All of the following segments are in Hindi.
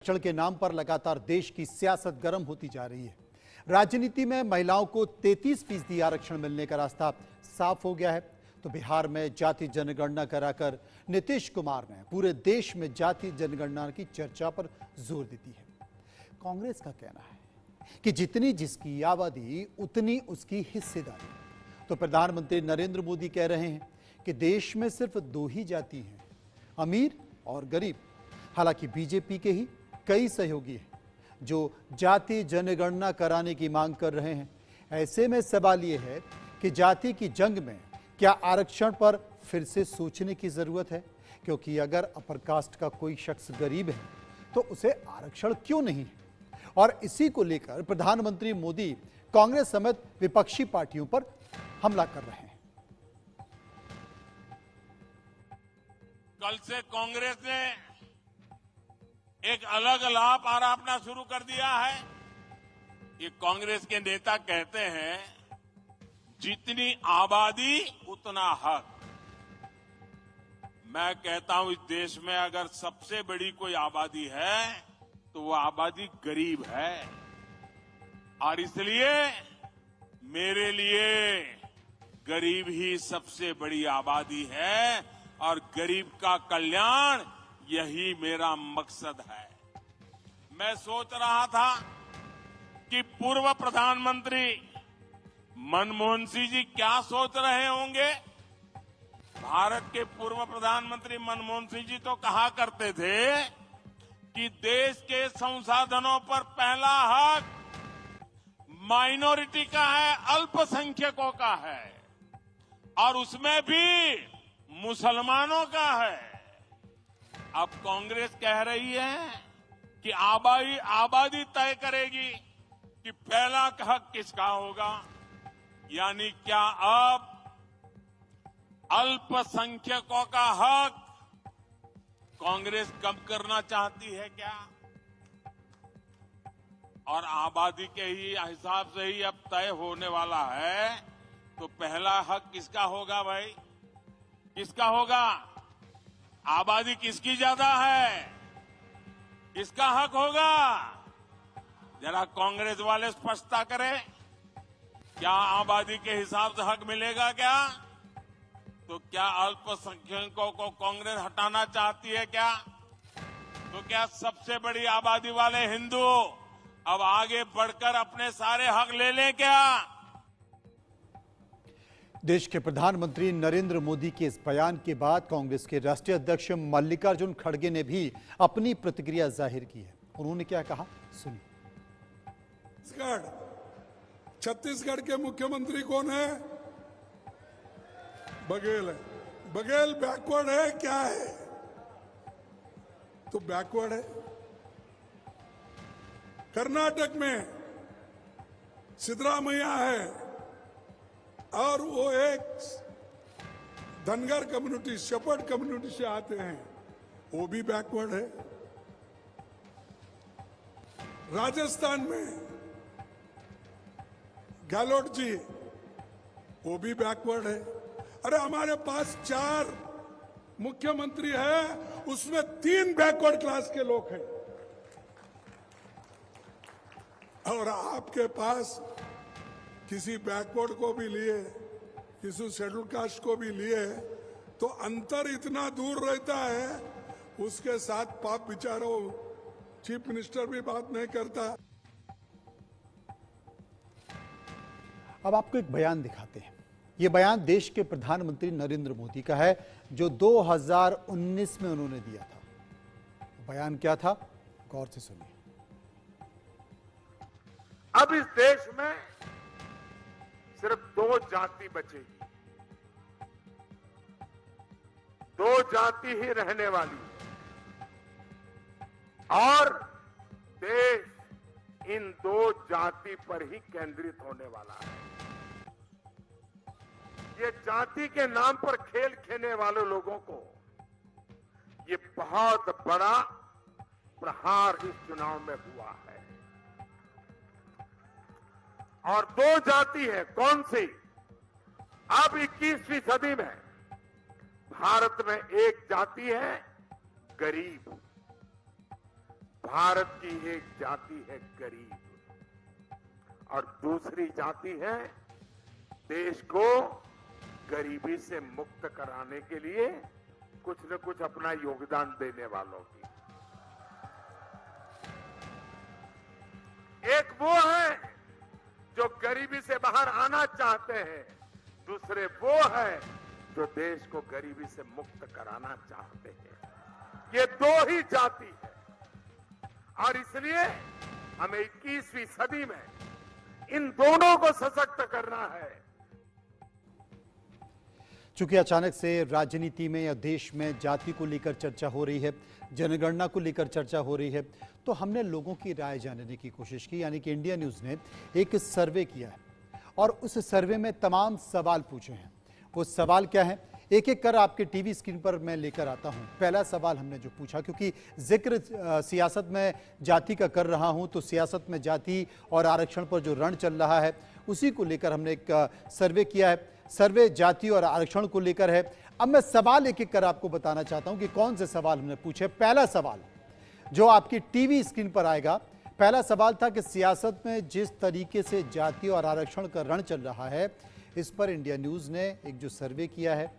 आरक्षण के नाम पर लगातार देश की सियासत गर्म होती जा रही है। राजनीति में महिलाओं को 33% आरक्षण मिलने का रास्ता साफ हो गया है। तो बिहार में जाति जनगणना कराकर नीतीश कुमार ने पूरे देश में जाति जनगणना की चर्चा पर जोर दी है। कांग्रेस का कहना है कि जितनी जिसकी आबादी उतनी उसकी हिस्सेदारी। तो प्रधानमंत्री नरेंद्र मोदी कह रहे हैं कि देश में सिर्फ दो ही जाति हैं, अमीर और गरीब। हालांकि बीजेपी के ही कई सहयोगी हैं जो जाति जनगणना कराने की मांग कर रहे हैं। ऐसे में सवाल यह है कि जाति की जंग में क्या आरक्षण पर फिर से सोचने की जरूरत है, क्योंकि अगर अपर कास्ट का कोई शख्स गरीब है तो उसे आरक्षण क्यों नहीं है। और इसी को लेकर प्रधानमंत्री मोदी कांग्रेस समेत विपक्षी पार्टियों पर हमला कर रहे हैं। कल से कांग्रेस ने एक अलग लाभ आरोपना शुरू कर दिया है। ये कांग्रेस के नेता कहते हैं जितनी आबादी उतना हक। मैं कहता हूं इस देश में अगर सबसे बड़ी कोई आबादी है तो वो आबादी गरीब है, और इसलिए मेरे लिए गरीब ही सबसे बड़ी आबादी है और गरीब का कल्याण यही मेरा मकसद है। मैं सोच रहा था कि पूर्व प्रधानमंत्री मनमोहन सिंह जी क्या सोच रहे होंगे। भारत के पूर्व प्रधानमंत्री मनमोहन सिंह जी तो कहा करते थे कि देश के संसाधनों पर पहला हक माइनॉरिटी का है, अल्पसंख्यकों का है, और उसमें भी मुसलमानों का है। अब कांग्रेस कह रही है कि आबादी तय करेगी कि पहला हक किसका होगा। यानी क्या अब अल्पसंख्यकों का हक कांग्रेस कम करना चाहती है क्या? और आबादी के ही हिसाब से ही अब तय होने वाला है, तो पहला हक किसका होगा भाई? किसका होगा? आबादी किसकी ज्यादा है, किसका हक होगा? जरा कांग्रेस वाले स्पष्टता करें। क्या आबादी के हिसाब से हक मिलेगा क्या? तो क्या अल्पसंख्यकों को कांग्रेस हटाना चाहती है क्या? तो क्या सबसे बड़ी आबादी वाले हिंदू अब आगे बढ़कर अपने सारे हक ले लें क्या? देश के प्रधानमंत्री नरेंद्र मोदी के इस बयान के बाद कांग्रेस के राष्ट्रीय अध्यक्ष मल्लिकार्जुन खड़गे ने भी अपनी प्रतिक्रिया जाहिर की है। उन्होंने क्या कहा, सुनिए। छत्तीसगढ़ के मुख्यमंत्री कौन है? बघेल है। बघेल बैकवर्ड है क्या है? तो बैकवर्ड है। कर्नाटक में सिद्धरामैया है और वो एक धनगर कम्युनिटी, शेपर्ड कम्युनिटी से आते हैं, वो भी बैकवर्ड है। राजस्थान में गहलोत जी, वो भी बैकवर्ड है। अरे हमारे पास 4 मुख्यमंत्री है, उसमें 3 बैकवर्ड क्लास के लोग हैं। और आपके पास किसी बैकवर्ड को भी लिए, किसी शेड्यूल कास्ट को भी लिए, तो अंतर इतना दूर रहता है, उसके साथ पाप विचारो चीफ मिनिस्टर भी बात नहीं करता। अब आपको एक बयान दिखाते हैं। यह बयान देश के प्रधानमंत्री नरेंद्र मोदी का है, जो 2019 में उन्होंने दिया था। बयान क्या था, गौर से सुनिए। अब इस देश में सिर्फ 2 जाति बचेगी, 2 जाति ही रहने वाली है, और देश इन 2 जाति पर ही केंद्रित होने वाला है। ये जाति के नाम पर खेल खेलने वाले लोगों को ये बहुत बड़ा प्रहार इस चुनाव में हुआ है। और 2 जाति है, कौन सी? अब 21वीं सदी में भारत में एक जाति है, गरीब। भारत की एक जाति है गरीब और दूसरी जाति है देश को गरीबी से मुक्त कराने के लिए कुछ न कुछ अपना योगदान देने वालों की। एक वो है जो गरीबी से बाहर आना चाहते हैं, दूसरे वो है जो देश को गरीबी से मुक्त कराना चाहते हैं। ये दो ही जाति है और इसलिए हमें 21वीं सदी में इन दोनों को सशक्त करना है। चूंकि अचानक से राजनीति में या देश में जाति को लेकर चर्चा हो रही है, जनगणना को लेकर चर्चा हो रही है, तो हमने लोगों की राय जानने की कोशिश की। यानी कि इंडिया न्यूज़ ने एक सर्वे किया है और उस सर्वे में तमाम सवाल पूछे हैं। वो सवाल क्या है, एक एक कर आपके टीवी स्क्रीन पर मैं लेकर आता हूं। पहला सवाल हमने जो पूछा, क्योंकि जिक्र सियासत में जाति का कर रहा हूं, तो सियासत में जाति और आरक्षण पर जो रण चल रहा है उसी को लेकर हमने एक सर्वे किया है। सर्वे जाति और आरक्षण को लेकर है। अब मैं सवाल एक एक कर आपको बताना चाहता हूं कि कौन से सवाल हमने पूछे। पहला सवाल जो आपकी टीवी स्क्रीन पर आएगा, पहला सवाल था कि सियासत में जिस तरीके से जाति और आरक्षण का रण चल रहा है, इस पर इंडिया न्यूज़ ने एक जो सर्वे किया है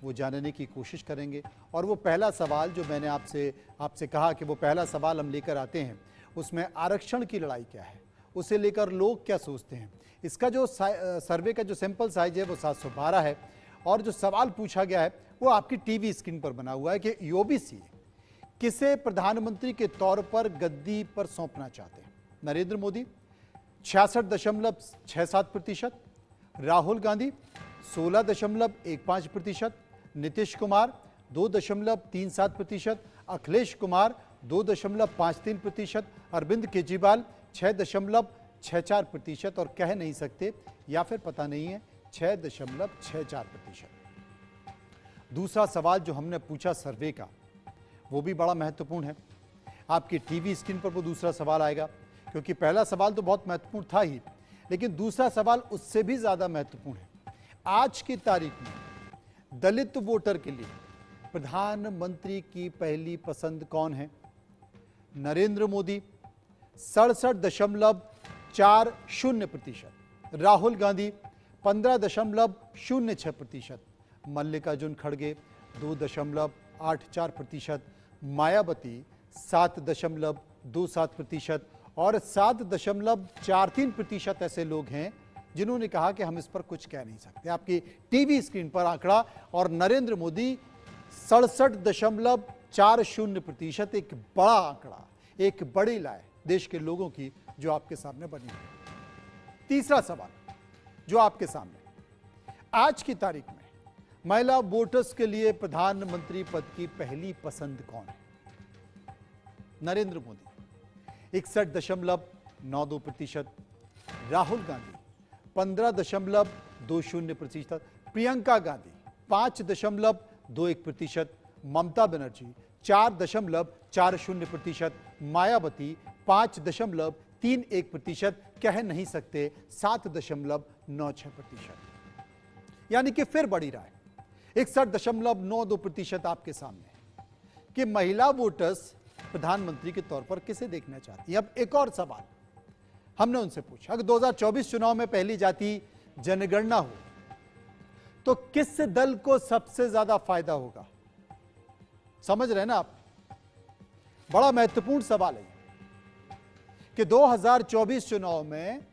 वो जानने की कोशिश करेंगे। और वो पहला सवाल जो मैंने आपसे कहा कि वो पहला सवाल हम लेकर आते हैं, उसमें आरक्षण की लड़ाई क्या है, उसे लेकर लोग क्या सोचते हैं। इसका जो सर्वे का जो सैंपल साइज है वो 712 है और जो सवाल पूछा गया है वो आपकी टीवी स्क्रीन पर बना हुआ है कि ओबीसी किसे प्रधानमंत्री के तौर पर गद्दी पर सौंपना चाहते हैं। नरेंद्र मोदी 66.67%, राहुल गांधी 16.15%, नीतीश कुमार 2.37%, अखिलेश कुमार 2.53%, अरविंद केजरीवाल 6.64% और कह नहीं सकते या फिर पता नहीं है 6.64%। दूसरा सवाल जो हमने पूछा सर्वे का वो भी बड़ा महत्वपूर्ण है। आपकी टीवी स्क्रीन पर वो दूसरा सवाल आएगा, क्योंकि पहला सवाल तो बहुत महत्वपूर्ण था ही, लेकिन दूसरा सवाल उससे भी ज़्यादा महत्वपूर्ण है। आज की तारीख में दलित वोटर के लिए प्रधानमंत्री की पहली पसंद कौन है? नरेंद्र मोदी 67.40%, राहुल गांधी 15.06%, मल्लिकार्जुन खड़गे 2.84%, मायावती 7.27% और 7.43% ऐसे लोग हैं जिन्होंने कहा कि हम इस पर कुछ कह नहीं सकते। आपकी टीवी स्क्रीन पर आंकड़ा और नरेंद्र मोदी 67.40%, एक बड़ा आंकड़ा, एक बड़ी लाए देश के लोगों की जो आपके सामने बनी है। तीसरा सवाल जो आपके सामने, आज की तारीख में महिला वोटर्स के लिए प्रधानमंत्री पद की पहली पसंद कौन है? नरेंद्र मोदी 61.92%, राहुल गांधी 15.20%, प्रियंका गांधी 5.21%, ममता बनर्जी 4.40%, मायावती 5.31%, कह नहीं सकते 7.96%। यानी कि फिर बड़ी राय 61.92% आपके सामने है कि महिला वोटर्स प्रधानमंत्री के तौर पर किसे देखना चाहती हैं। अब एक और सवाल हमने उनसे पूछा, अगर 2024 चुनाव में पहली जाति जनगणना हो तो किस दल को सबसे ज्यादा फायदा होगा? समझ रहे हैं ना आप? बड़ा महत्वपूर्ण सवाल है कि 2024 चुनाव में,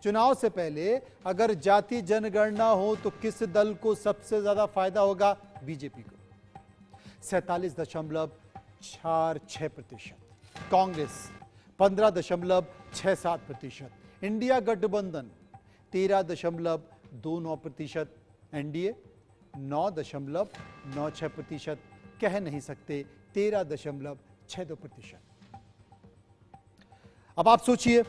चुनाव से पहले अगर जाति जनगणना हो तो किस दल को सबसे ज्यादा फायदा होगा? बीजेपी को 47.46%, कांग्रेस 15.67%, इंडिया गठबंधन 13.29%, एनडीए 9.96%, कह नहीं सकते 13.62%। अब आप सोचिए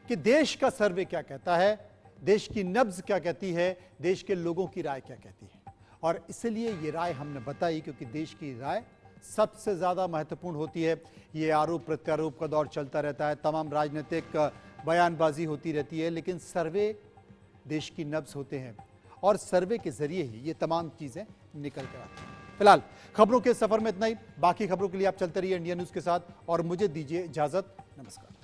कि देश का सर्वे क्या कहता है, देश की नब्ज क्या कहती है, देश के लोगों की राय क्या कहती है। और इसलिए ये राय हमने बताई क्योंकि देश की राय सबसे ज़्यादा महत्वपूर्ण होती है। ये आरोप प्रत्यारोप का दौर चलता रहता है, तमाम राजनीतिक बयानबाजी होती रहती है, लेकिन सर्वे देश की नब्ज होते हैं और सर्वे के जरिए ही ये तमाम चीज़ें निकल कर आती हैं। फिलहाल खबरों के सफर में इतना ही। बाकी खबरों के लिए आप चलते रहिए इंडिया न्यूज के साथ और मुझे दीजिए इजाजत। नमस्कार।